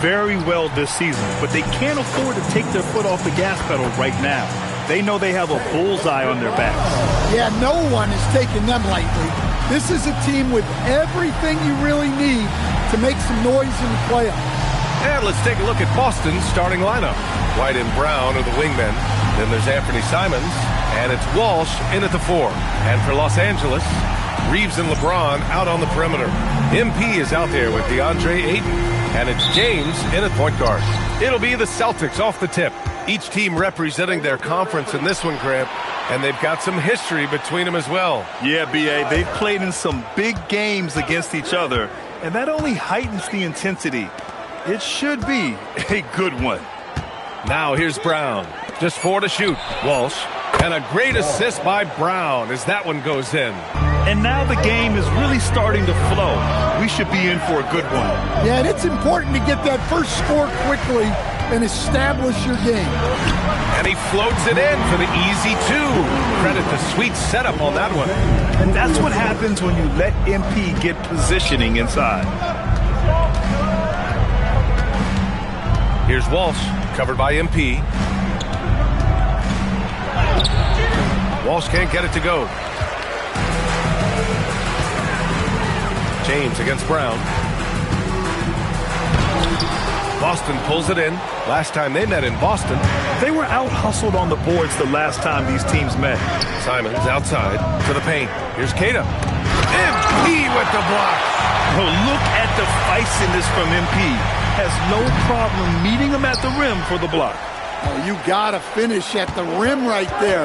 very well this season, but they can't afford to take their foot off the gas pedal right now. They know they have a bullseye on their backs. Yeah, no one is taking them lightly. This is a team with everything you really need to make some noise in the playoffs. And let's take a look at Boston's starting lineup. White and Brown are the wingmen. Then there's Anthony Simons, and it's Walsh in at the 4. And for Los Angeles, Reeves and LeBron out on the perimeter. MP is out there with DeAndre Ayton, and it's James in at point guard. It'll be the Celtics off the tip. Each team representing their conference in this one, Grant, and they've got some history between them as well. Yeah, B.A., they've played in some big games against each other, and that only heightens the intensity. It should be a good one. Now here's Brown. Just 4 to shoot. Walsh. And a great assist by Brown as that one goes in. And now the game is really starting to flow. We should be in for a good one. Yeah, and it's important to get that first score quickly and establish your game. And he floats it in for the easy 2. Credit the sweet setup on that one. And that's what happens when you let MP get positioning inside. Here's Walsh, covered by MP. Walsh can't get it to go. James against Brown. Boston pulls it in. Last time they met in Boston, they were out-hustled on the boards the last time these teams met. Simons outside to the paint. Here's Queta. MP with the block. Oh, look at the feistiness from MP. Has no problem meeting him at the rim for the block. Oh, you got to finish at the rim right there.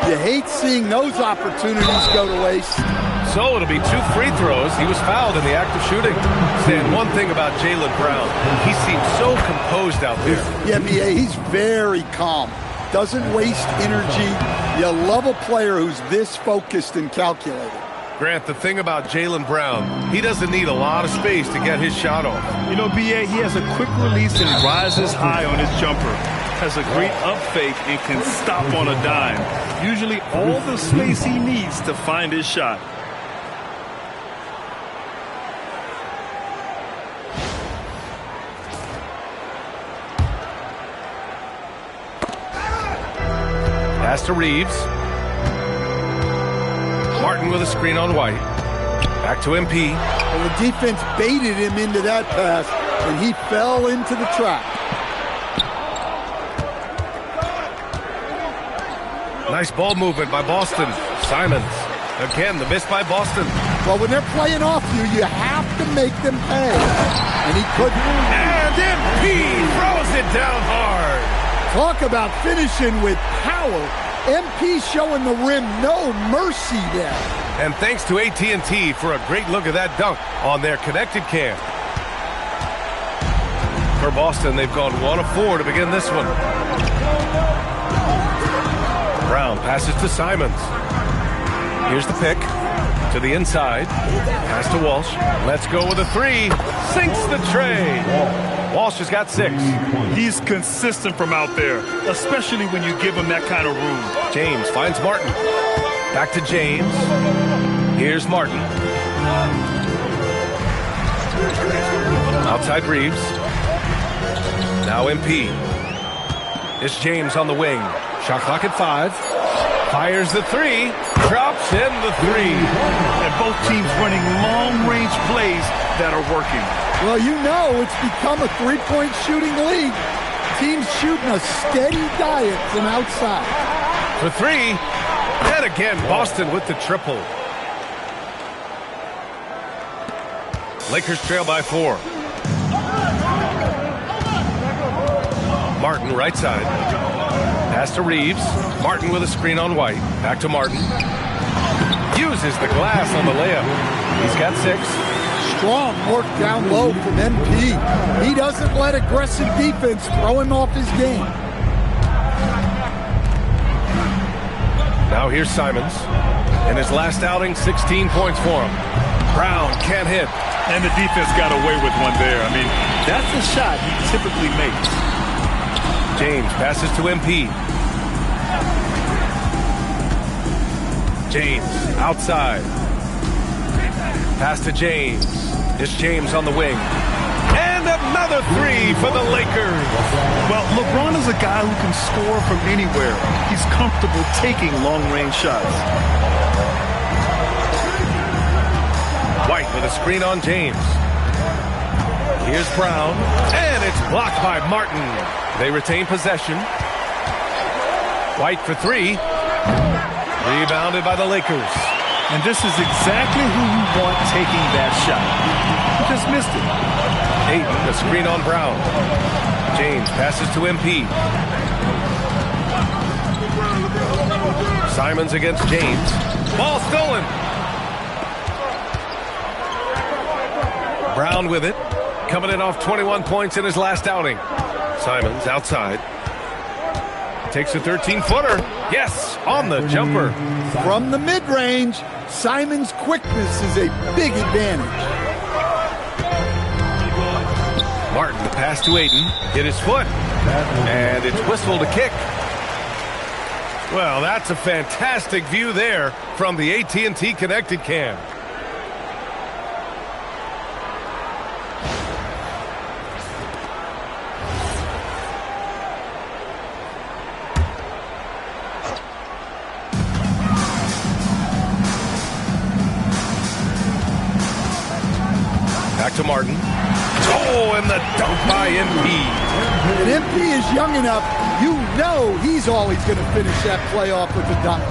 You hate seeing those opportunities go to waste. So it'll be 2 free throws. He was fouled in the act of shooting. Stan, one thing about Jaylen Brown, he seems so composed out there. Yeah, B.A., he's very calm. Doesn't waste energy. You love a player who's this focused and calculated. Grant, the thing about Jaylen Brown, he doesn't need a lot of space to get his shot off. You know, B.A., he has a quick release and rises high on his jumper. Has a great up fake and can stop on a dime. Usually all the space he needs to find his shot. Pass to Reeves. Martin with a screen on White. Back to MP. Well, the defense baited him into that pass, and he fell into the trap. Nice ball movement by Boston. Simons. Again, the miss by Boston. Well, when they're playing off you, you have to make them pay. And he couldn't. And MP throws it down hard. Talk about finishing with power. MP showing the rim no mercy there. And thanks to AT&T for a great look at that dunk on their connected cam. For Boston, they've gone 1 of 4 to begin this one. Brown passes to Simons. Here's the pick. To the inside. Pass to Walsh. Let's go with a 3. Sinks the tray. Walsh has got 6. He's consistent from out there, especially when you give him that kind of room. James finds Martin. Back to James. Here's Martin. Outside Reeves. Now MP. It's James on the wing. Shot clock at 5. Fires the 3. Drops in the 3. And both teams running long-range plays that are working. Well, you know it's become a three-point shooting league. Teams shooting a steady diet from outside. For 3. And again, Boston with the triple. Lakers trail by 4. Martin, right side. Pass to Reeves. Martin with a screen on White. Back to Martin. Uses the glass on the layup. He's got 6. Strong work down low from MP. He doesn't let aggressive defense throw him off his game. Now here's Simons. In his last outing, 16 points for him. Brown can't hit. And the defense got away with one there. I mean, that's the shot he typically makes. James passes to MP. James outside. Pass to James. It's James on the wing. And a Another three for the Lakers. Well, LeBron is a guy who can score from anywhere. He's comfortable taking long-range shots. White with a screen on James. Here's Brown, and it's blocked by Martin. They retain possession. White for three. Rebounded by the Lakers. And this is exactly who you want taking that shot. He just missed it. Ayton, the screen on Brown. James passes to MP. Simons against James. Ball stolen. Brown with it. Coming in off 21 points in his last outing. Simons outside. Takes a 13-footer. Yes, on the jumper. From the mid-range, Simons' quickness is a big advantage. Martin, the pass to Ayton. Hit his foot. And it's whistled to kick. Well, that's a fantastic view there from the AT&T Connected Cam. Back to Martin. Oh, and the dunk by MP. And MP is young enough, you know he's always going to finish that play off with the dunk.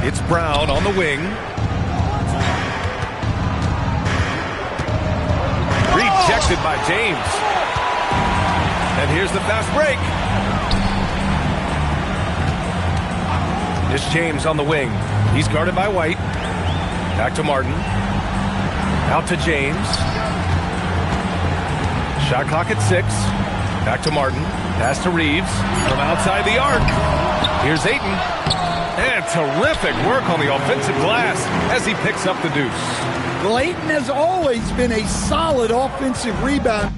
It's Brown on the wing. Rejected by James. And here's the fast break. It's James on the wing. He's guarded by White. Back to Martin. Out to James. Shot clock at 6. Back to Martin. Pass to Reeves. From outside the arc. Here's Ayton. And terrific work on the offensive glass as he picks up the deuce. Ayton has always been a solid offensive rebounder,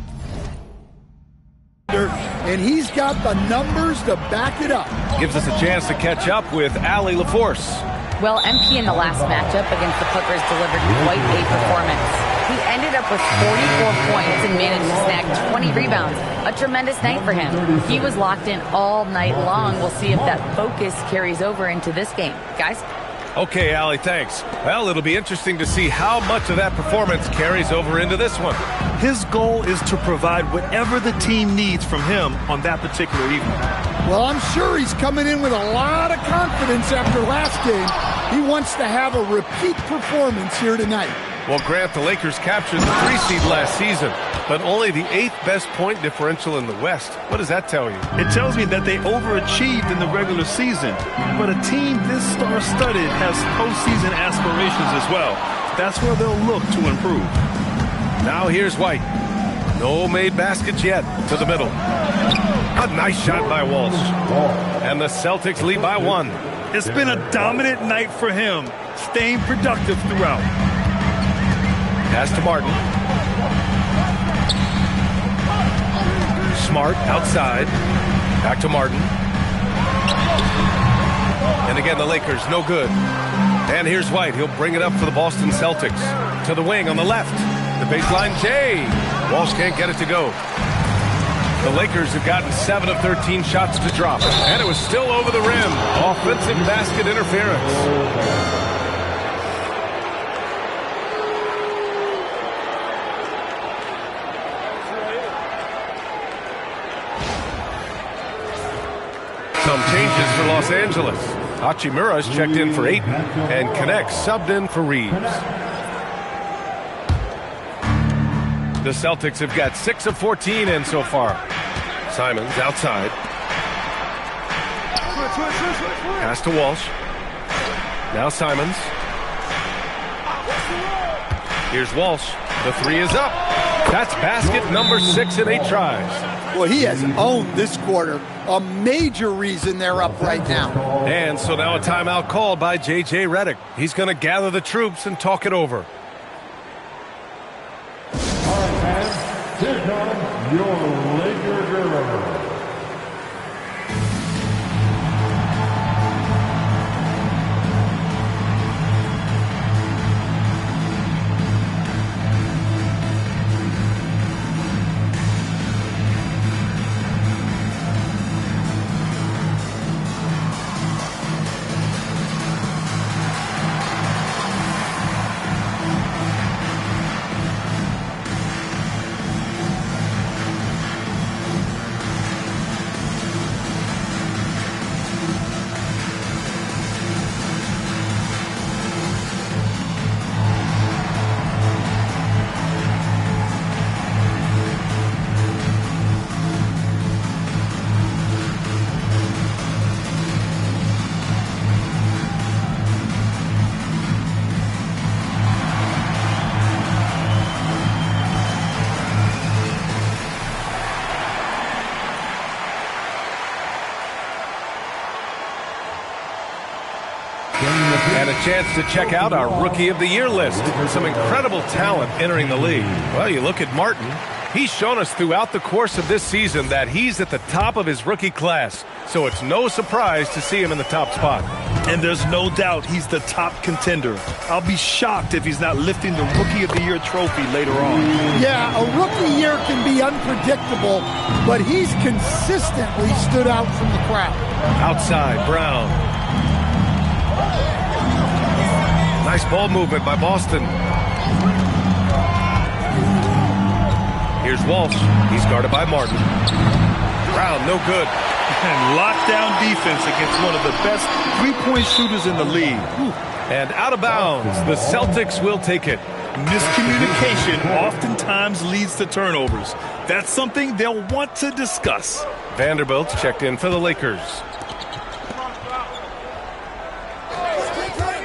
and he's got the numbers to back it up. Gives us a chance to catch up with Allie LaForce. Well, MP in the last matchup against the Clippers delivered quite a performance. He ended up with 44 points and managed to snag 20 rebounds. A tremendous night for him. He was locked in all night long. We'll see if that focus carries over into this game. Guys? Okay, Allie, thanks. Well, it'll be interesting to see how much of that performance carries over into this one. His goal is to provide whatever the team needs from him on that particular evening. Well, I'm sure he's coming in with a lot of confidence after last game. He wants to have a repeat performance here tonight. Well, Grant, the Lakers captured the 3 seed last season, but only the 8th best point differential in the West. What does that tell you? It tells me that they overachieved in the regular season, but a team this star-studded has postseason aspirations as well. That's where they'll look to improve. Now here's White. No made baskets yet. To the middle. A nice shot by Walsh. And the Celtics lead by 1. It's been a dominant night for him, staying productive throughout. Pass to Martin. Smart outside. Back to Martin. And again, the Lakers, no good. And here's White. He'll bring it up for the Boston Celtics. To the wing on the left. The baseline, Jay. Walsh can't get it to go. The Lakers have gotten 7 of 13 shots to drop. And it was still over the rim. Offensive basket interference. Some changes for Los Angeles. Hachimura's checked in for Ayton, and Connects subbed in for Reeves. The Celtics have got 6 of 14 in so far. Simons outside. Pass to Walsh. Now Simons. Here's Walsh. The 3 is up. That's basket number 6 in 8 tries. Well, he has owned this quarter. A major reason they're up right now. And so now a timeout called by J.J. Redick. He's going to gather the troops and talk it over. All right, fans, here comes your Laker Girl. And a chance to check out our Rookie of the Year list. Some incredible talent entering the league. Well, you look at Martin. He's shown us throughout the course of this season that he's at the top of his rookie class. So it's no surprise to see him in the top spot. And there's no doubt he's the top contender. I'll be shocked if he's not lifting the Rookie of the Year trophy later on. Yeah, a rookie year can be unpredictable, but he's consistently stood out from the crowd. Outside, Brown. Nice ball movement by Boston. Here's Walsh. He's guarded by Martin. Brown, no good. And lockdown defense against one of the best three-point shooters in the league. And out of bounds, the Celtics will take it. Miscommunication oftentimes leads to turnovers. That's something they'll want to discuss. Vanderbilt checked in for the Lakers.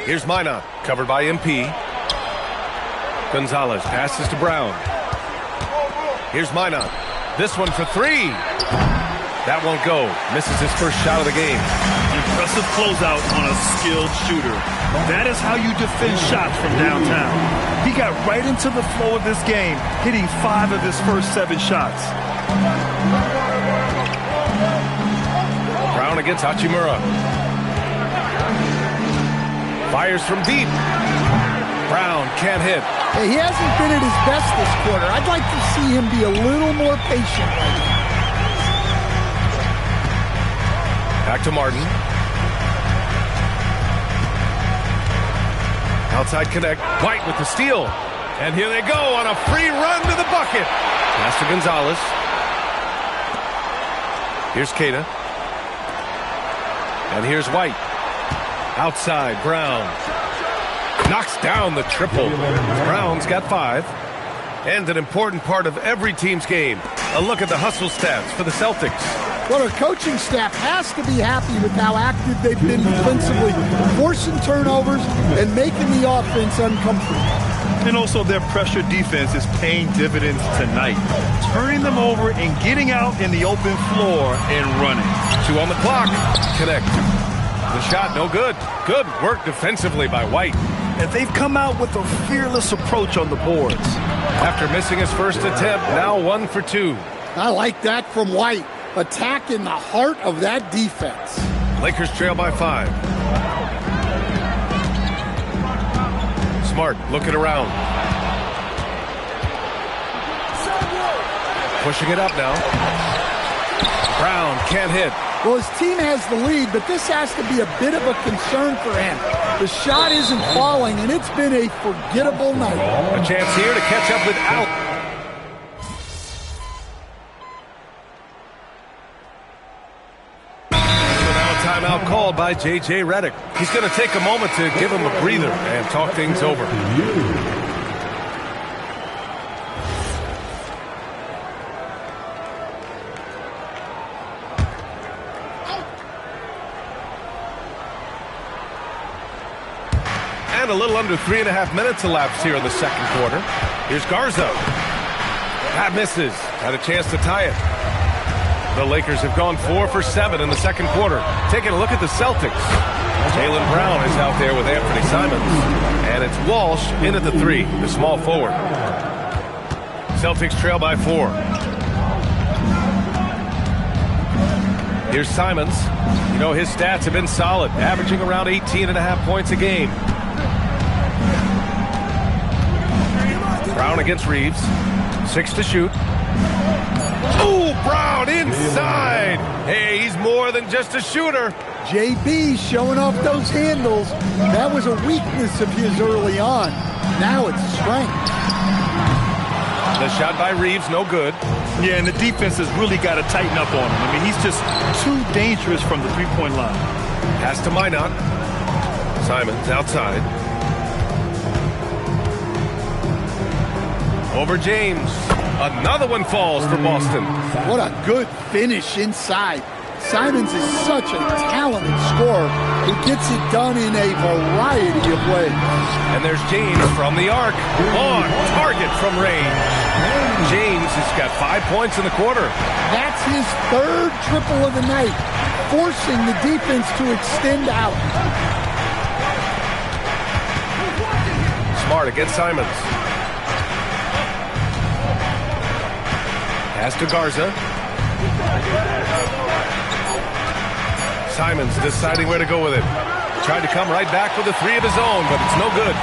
Here's Minot, covered by MP. Gonzalez passes to Brown. Here's Minot. This one for three. That won't go. Misses his first shot of the game. Impressive closeout on a skilled shooter. That is how you defend shots from downtown. He got right into the flow of this game, hitting 5 of his first 7 shots. Brown against Hachimura. Fires from deep. Brown can't hit. Hey, he hasn't been at his best this quarter. I'd like to see him be a little more patient right now. Back to Martin. Outside connect. White with the steal. And here they go on a free run to the bucket. Pass to Gonzalez. Here's Queta. And here's White. Outside, Brown. Knocks down the triple. Brown's got 5. And an important part of every team's game. A look at the hustle stats for the Celtics. Well, our coaching staff has to be happy with how active they've been defensively, forcing turnovers and making the offense uncomfortable. And also their pressure defense is paying dividends tonight, turning them over and getting out in the open floor and running. 2 on the clock. Connect. The shot no good. Good work defensively by White. And they've come out with a fearless approach on the boards. After missing his first attempt, now 1 for 2. I like that from White. Attack in the heart of that defense. Lakers trail by 5. Smart looking around. Pushing it up now. Brown can't hit. Well, his team has the lead, but this has to be a bit of a concern for him. The shot isn't falling, and it's been a forgettable night. A chance here to catch up with Al. Timeout called by J.J. Redick. He's going to take a moment to give him a breather and talk things over. And a little under 3.5 minutes elapsed here in the second quarter. Here's Garza. That misses. Had a chance to tie it. The Lakers have gone 4 for 7 in the second quarter. Taking a look at the Celtics. Jaylen Brown is out there with Anthony Simons. And it's Walsh in at the 3, the small forward. Celtics trail by 4. Here's Simons. You know, his stats have been solid, averaging around 18.5 points a game. Brown against Reeves. 6 to shoot. Oh, Brown inside. Hey, he's more than just a shooter. JB showing off those handles. That was a weakness of his early on. Now it's strength. The shot by Reeves, no good. Yeah, and the defense has really got to tighten up on him. I mean, he's just too dangerous from the three-point line. Pass to Minot. Simons outside. Over James. Another one falls for Boston. What a good finish inside. Simons is such a talented scorer who gets it done in a variety of ways. And there's James from the arc. On target from range. James has got 5 points in the quarter. That's his 3rd triple of the night, forcing the defense to extend out. Smart against Simons. Pass to Garza. Simons deciding where to go with it. Tried to come right back with a three of his own, but it's no good.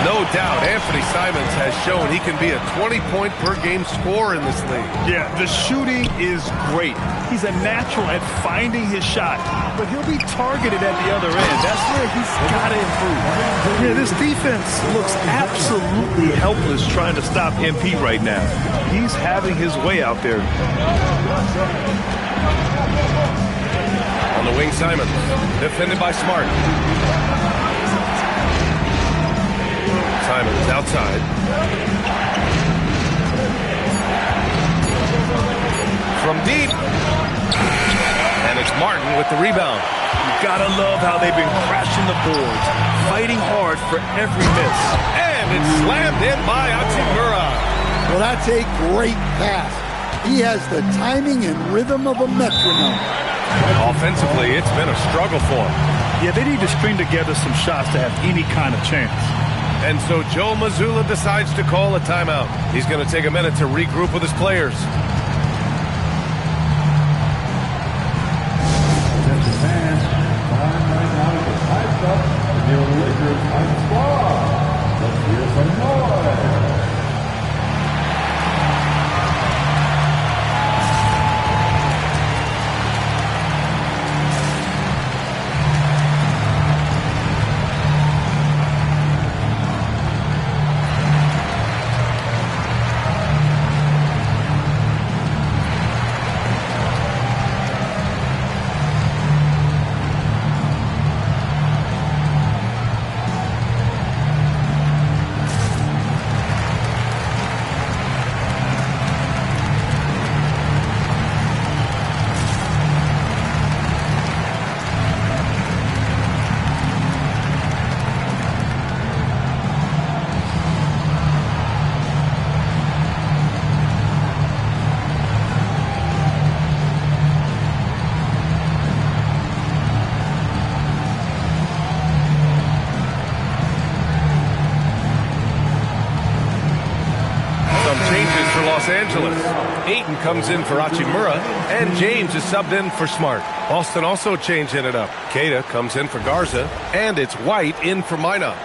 No doubt, Anthony Simons has shown he can be a 20-point-per-game scorer in this league. Yeah, the shooting is great. He's a natural at finding his shot, but he'll be targeted at the other end. That's where he's got to improve. Yeah, this defense looks absolutely helpless trying to stop MP right now. He's having his way out there. On the wing, Simons, defended by Smart. Simons outside. From deep. And it's Martin with the rebound. You gotta love how they've been crashing the boards, fighting hard for every miss. And it's slammed in by Hachimura. Well, that's a great pass. He has the timing and rhythm of a metronome. Offensively, it's been a struggle for him. Yeah, they need to string together some shots to have any kind of chance. And so Joe Mazzulla decides to call a timeout. He's going to take a minute to regroup with his players. Los Angeles. Ayton comes in for Hachimura, and James is subbed in for Smart. Boston also changing it up. Keita comes in for Garza, and it's White in for Minot.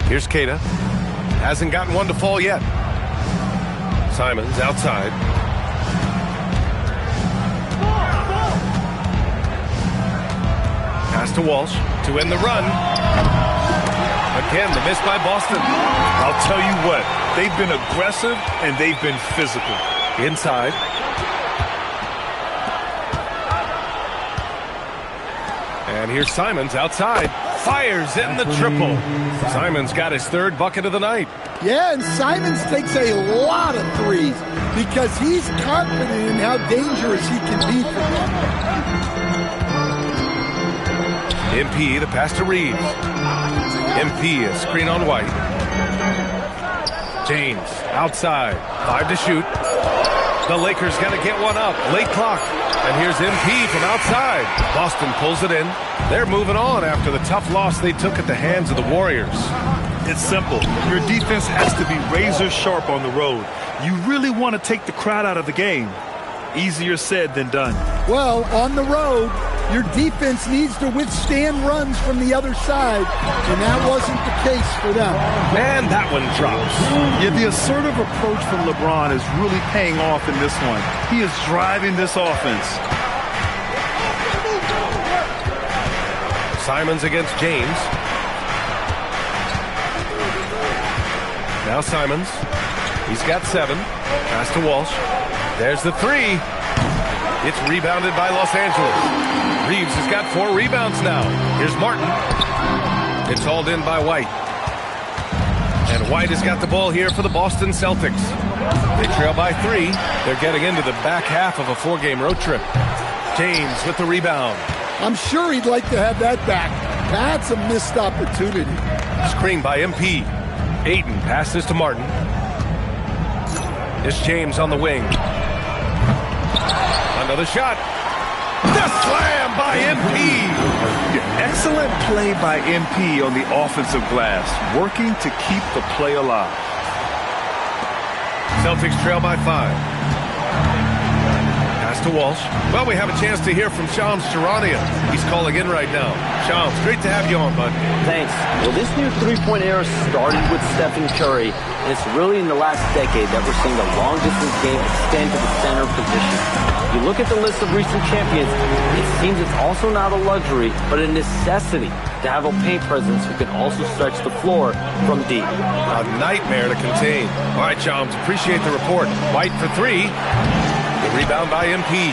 Here's Keita. Hasn't gotten one to fall yet. Simons outside. Pass to Walsh to end the run. Again, the miss by Boston. I'll tell you what, they've been aggressive and they've been physical. Inside. And here's Simons outside. Fires in the triple. Simons got his third bucket of the night. Yeah, and Simons takes a lot of threes because he's confident in how dangerous he can be for them. MP, the pass to Reeves. MP, a screen on White. James, outside. 5 to shoot. The Lakers got to get one up. Late clock. And here's MP from outside. Boston pulls it in. They're moving on after the tough loss they took at the hands of the Warriors. It's simple. Your defense has to be razor sharp on the road. You really want to take the crowd out of the game. Easier said than done. Well, on the road, your defense needs to withstand runs from the other side, and that wasn't the case for them. And that one drops. Yeah, the assertive approach from LeBron is really paying off in this one. He is driving this offense. Simons against James. Now Simons. He's got 7. Pass to Walsh. There's the 3. It's rebounded by Los Angeles. Reeves has got 4 rebounds now. Here's Martin. It's hauled in by White. And White has got the ball here for the Boston Celtics. They trail by 3. They're getting into the back half of a 4-game road trip. James with the rebound. I'm sure he'd like to have that back. That's a missed opportunity. Screen by MP. Ayton passes to Martin. It's James on the wing. Another shot. The slam by MP. Excellent play by MP on the offensive glass, working to keep the play alive. Celtics trail by 5. Pass to Walsh. Well, we have a chance to hear from Shams Charania. He's calling in right now. Shams, great to have you on, bud. Thanks. Well, this new three-point era started with Stephen Curry, and it's really in the last decade that we're seeing the long-distance game extend to the center position. You look at the list of recent champions, it seems it's also not a luxury, but a necessity to have a paint presence who can also stretch the floor from deep. A nightmare to contain. All right, Shams, appreciate the report. White for 3. The rebound by MP.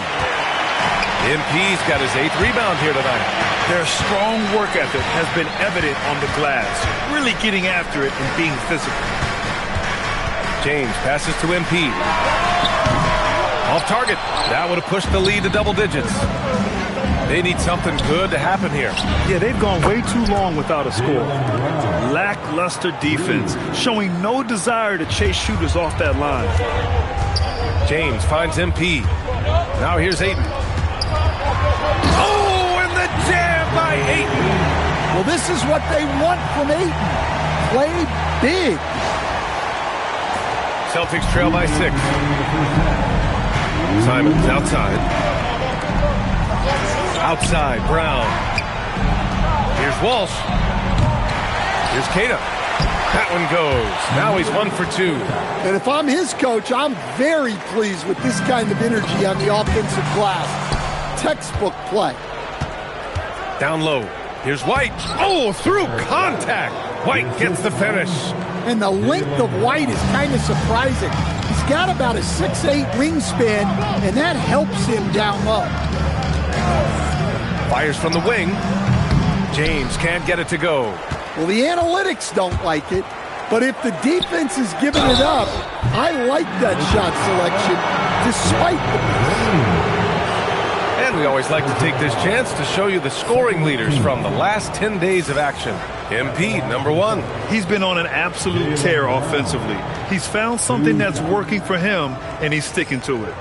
MP's got his 8th rebound here tonight. Their strong work ethic has been evident on the glass, really getting after it and being physical. James passes to MP. Off target. That would have pushed the lead to double digits. They need something good to happen here. Yeah, they've gone way too long without a score. Lackluster defense, showing no desire to chase shooters off that line. James finds MP. Now here's Ayton. Oh, and the jam by Ayton. Well, this is what they want from Ayton. Play big. Celtics trail by 6. Simons outside. Outside, Brown. Here's Walsh. Here's Keita. That one goes. Now he's 1 for 2. And if I'm his coach, I'm very pleased with this kind of energy on the offensive glass. Textbook play. Down low. Here's White. Oh, through contact. White gets the finish. And the length of White is kind of surprising. He's got about a 6'8" wingspan, and that helps him down low. Fires from the wing. James can't get it to go. Well, the analytics don't like it, but if the defense is giving it up, I like that shot selection, despite the And we always like to take this chance to show you the scoring leaders from the last 10 days of action. MP, number 1. He's been on an absolute tear offensively. He's found something that's working for him, and he's sticking to it.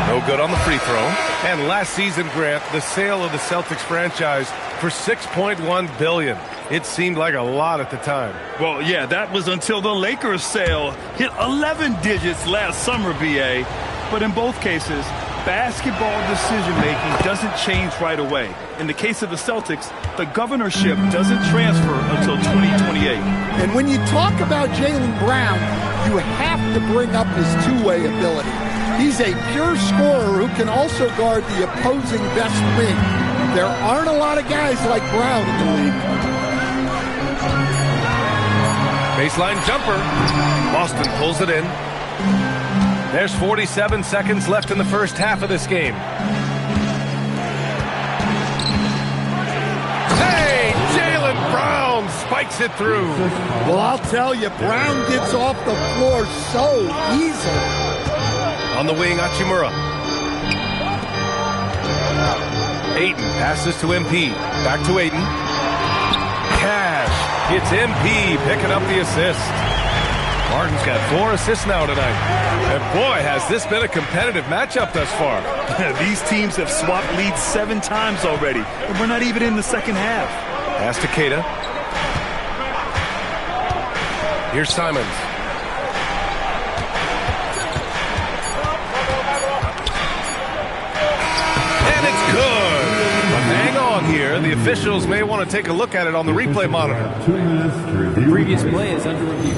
No good on the free throw. And last season, Grant, the sale of the Celtics franchise for $6.1 billion. It seemed like a lot at the time. Well, yeah, that was until the Lakers sale hit 11 digits last summer, BA. But in both cases, basketball decision-making doesn't change right away. In the case of the Celtics, the governorship doesn't transfer until 2028. And when you talk about Jaylen Brown, you have to bring up his two-way ability. He's a pure scorer who can also guard the opposing best wing. There aren't a lot of guys like Brown in the league. Baseline jumper. Boston pulls it in. There's 47 seconds left in the first half of this game. Hey, Jaylen Brown spikes it through. Well, I'll tell you, Brown gets off the floor so easily. On the wing, Hachimura. Ayton passes to MP. Back to Ayton. Cash. It's MP picking up the assist. Martin's got 4 assists now tonight. And boy, has this been a competitive matchup thus far. These teams have swapped leads 7 times already, and we're not even in the second half. Pass to Keita. Here's Simons. And it's good. But hang on here. The officials may want to take a look at it on the replay monitor. The previous play is under review.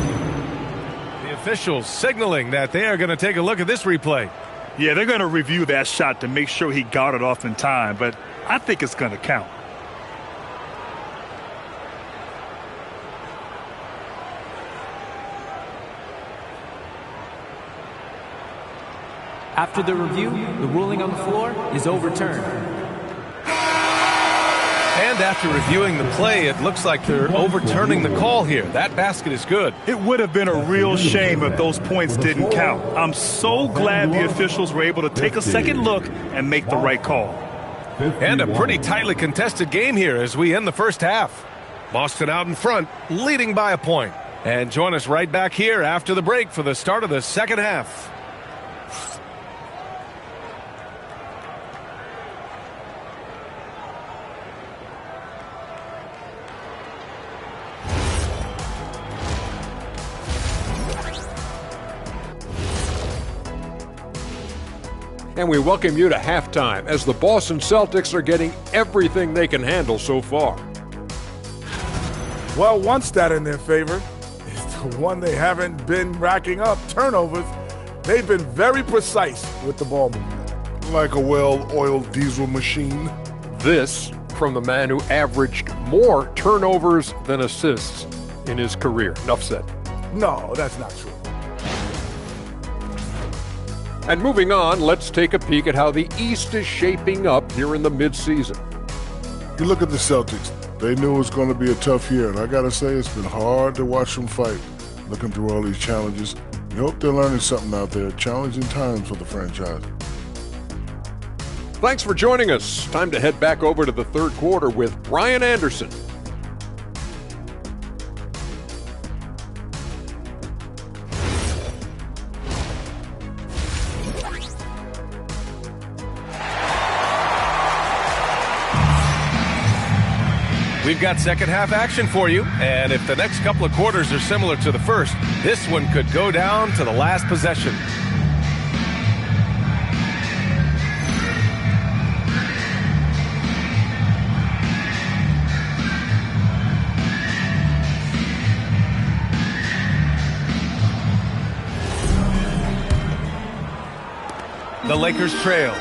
The officials signaling that they are going to take a look at this replay. Yeah, they're going to review that shot to make sure he got it off in time, but I think it's going to count. After the review, the ruling on the floor is overturned. And after reviewing the play, it looks like they're overturning the call here. That basket is good. It would have been a real shame if those points didn't count. I'm so glad the officials were able to take a second look and make the right call. And a pretty tightly contested game here as we end the first half. Boston out in front, leading by a point. And join us right back here after the break for the start of the second half. And we welcome you to halftime as the Boston Celtics are getting everything they can handle so far. Well, one stat in their favor is the one they haven't been racking up, turnovers. They've been very precise with the ball movement. Like a well-oiled diesel machine. This from the man who averaged more turnovers than assists in his career. Enough said. No, that's not true. And moving on, let's take a peek at how the East is shaping up here in the midseason. You look at the Celtics. They knew it was going to be a tough year, and I got to say it's been hard to watch them fight, looking through all these challenges. You hope they're learning something out there. Challenging times for the franchise. Thanks for joining us. Time to head back over to the third quarter with Brian Anderson. We've got second half action for you, and if the next couple of quarters are similar to the first, this one could go down to the last possession. The Lakers trail.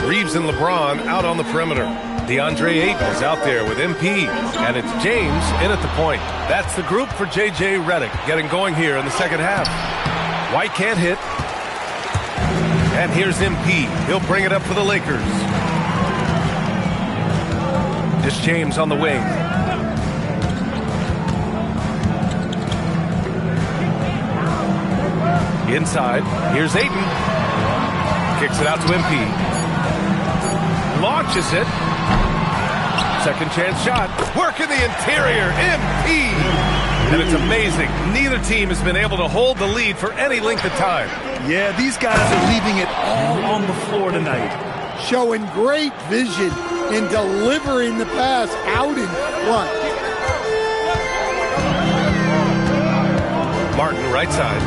Reeves and LeBron out on the perimeter. DeAndre Ayton is out there with MP, and it's James in at the point. That's the group for J.J. Redick getting going here in the second half. White can't hit. And here's MP. He'll bring it up for the Lakers. Just James on the wing. Inside. Here's Ayton. Kicks it out to MP. Launches it. Second chance shot. Work in the interior. MP. And it's amazing. Neither team has been able to hold the lead for any length of time. Yeah, these guys are leaving it all on the floor tonight. Showing great vision in delivering the pass out in front. Martin right side.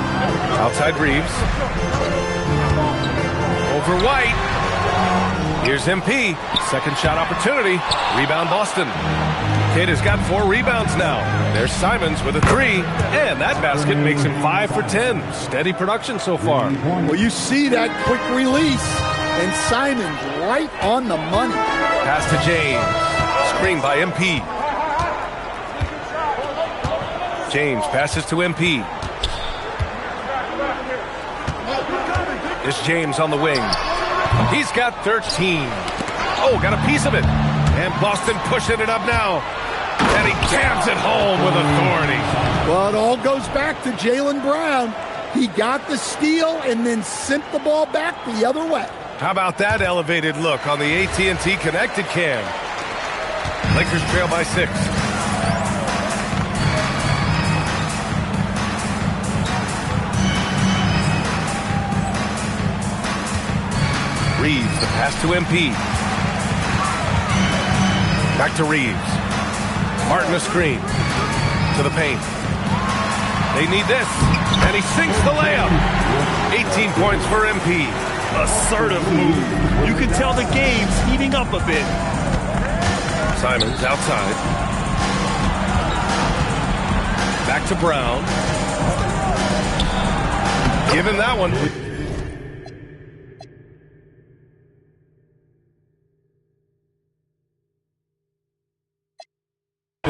Outside Reeves. Over White. Here's MP. Second shot opportunity. Rebound Boston. Kidd has got 4 rebounds now. There's Simons with a 3. And that basket makes him 5 for 10. Steady production so far. Well, you see that quick release. And Simons right on the money. Pass to James. Screen by MP. James passes to MP. It's James on the wing. He's got 13. Oh, got a piece of it. And Boston pushing it up now. And he jams it home with authority. Well, it all goes back to Jaylen Brown. He got the steal and then sent the ball back the other way. How about that elevated look on the AT&T Connected Cam? Lakers trail by 6. Reeves, the pass to MP. Back to Reeves. Martin a screen. To the paint. They need this. And he sinks the layup. 18 points for MP. Assertive move. You can tell the game's heating up a bit. Simons outside. Back to Brown. Give him that one.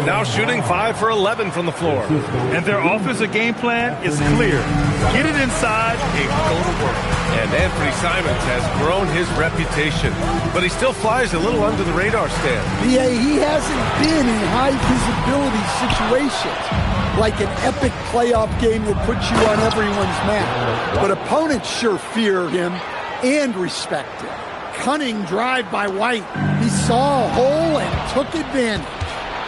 Now shooting 5 for 11 from the floor. And their offensive game plan is clear. Get it inside and go to work. And Anthony Simons has grown his reputation, but he still flies a little under the radar, Stan. Yeah, he hasn't been in high visibility situations, like an epic playoff game that puts you on everyone's map. But opponents sure fear him and respect him. Cunning drive by White. He saw a hole and took advantage.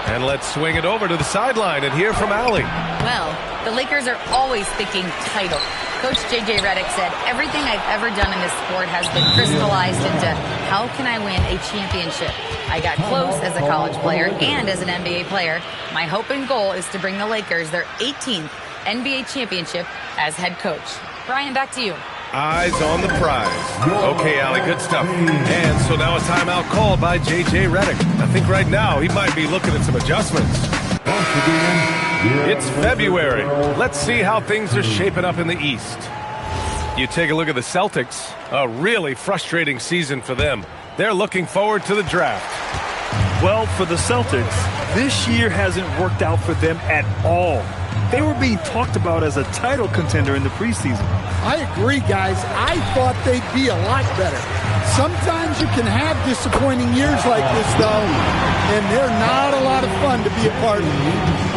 And let's swing it over to the sideline and hear from Allie. Well, The Lakers are always thinking title. Coach J.J. Redick said, everything I've ever done in this sport has been crystallized into how can I win a championship? I got close as a college player and as an NBA player. My hope and goal is to bring the Lakers their 18th NBA championship as head coach. Brian, back to you. Eyes on the prize. Okay, Allie, good stuff. And so now a timeout called by J.J. Redick. I think right now he might be looking at some adjustments. It's February. Let's see how things are shaping up in the East. You take a look at the Celtics. A really frustrating season for them. They're looking forward to the draft. Well, for the Celtics, this year hasn't worked out for them at all. They were being talked about as a title contender in the preseason. I agree, guys. I thought they'd be a lot better. Sometimes you can have disappointing years like this, though, and they're not a lot of fun to be a part of.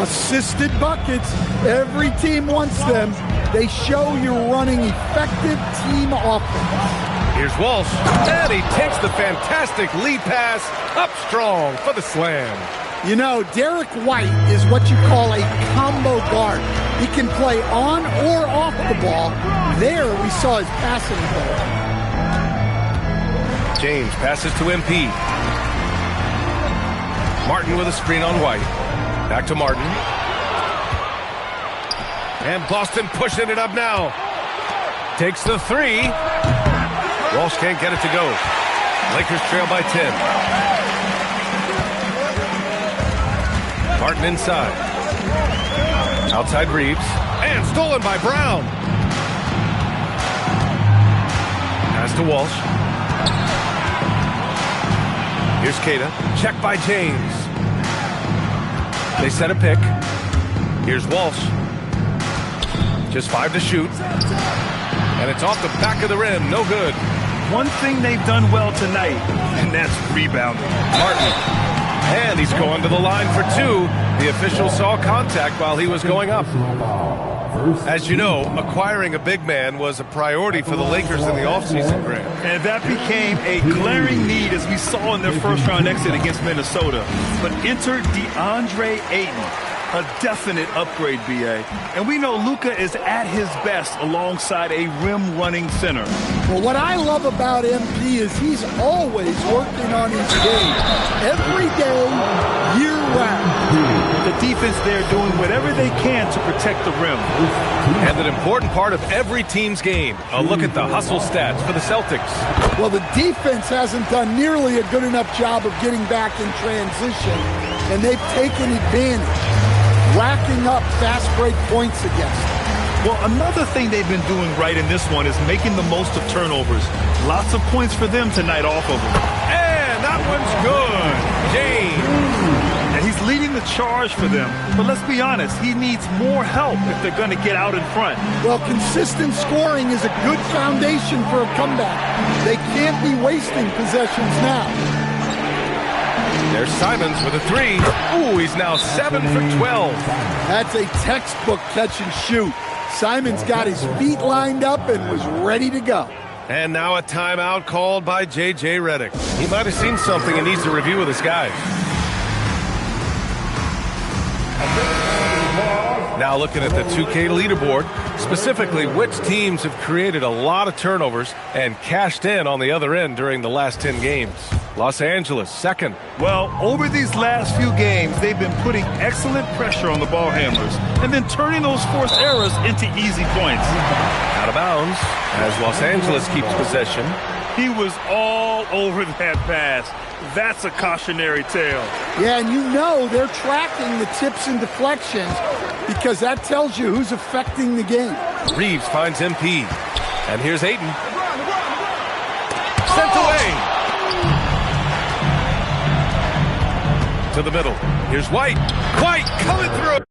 Assisted buckets. Every team wants them. They show you're running effective team offense. Here's Walsh, and he takes the fantastic lead pass up strong for the slam. You know, Derek White is what you call a combo guard. He can play on or off the ball. There we saw his passing ability. James passes to MP. Martin with a screen on White. Back to Martin. And Boston pushing it up now. Takes the three. Walsh can't get it to go. Lakers trail by 10. Martin inside. Outside Reeves. And stolen by Brown. Pass to Walsh. Here's Queta. Check by James. They set a pick. Here's Walsh. Just 5 to shoot. And it's off the back of the rim. No good. One thing they've done well tonight, and that's rebounding. Martin. And he's going to the line for 2. The official saw contact while he was going up. As you know, acquiring a big man was a priority for the Lakers in the offseason, Grant. And that became a glaring need as we saw in their first-round exit against Minnesota. But enter DeAndre Ayton. A definite upgrade, B.A. And we know Luka is at his best alongside a rim-running center. Well, what I love about MP is he's always working on his game. Every day, year-round. The defense there doing whatever they can to protect the rim. And an important part of every team's game. A look at the hustle stats for the Celtics. Well, the defense hasn't done nearly a good enough job of getting back in transition, and they've taken advantage, racking up fast break points against them. Well, another thing they've been doing right in this one is making the most of turnovers. Lots of points for them tonight off of them. And that one's good. James. And he's leading the charge for them. But let's be honest, he needs more help if they're going to get out in front. Well, consistent scoring is a good foundation for a comeback. They can't be wasting possessions now. There's Simons with a 3. Ooh, he's now 7 for 12. That's a textbook catch and shoot. Simons got his feet lined up and was ready to go. And now a timeout called by J.J. Redick. He might have seen something and needs to review with his guys. Now looking at the 2K leaderboard, specifically which teams have created a lot of turnovers and cashed in on the other end during the last 10 games. Los Angeles, second. Well, over these last few games, they've been putting excellent pressure on the ball handlers and then turning those forced errors into easy points. Out of bounds as Los Angeles keeps possession. He was all over that pass. That's a cautionary tale. Yeah, and you know they're tracking the tips and deflections because that tells you who's affecting the game. Reeves finds MP. And here's Ayton. Sent away. To the middle. Here's White. White coming through.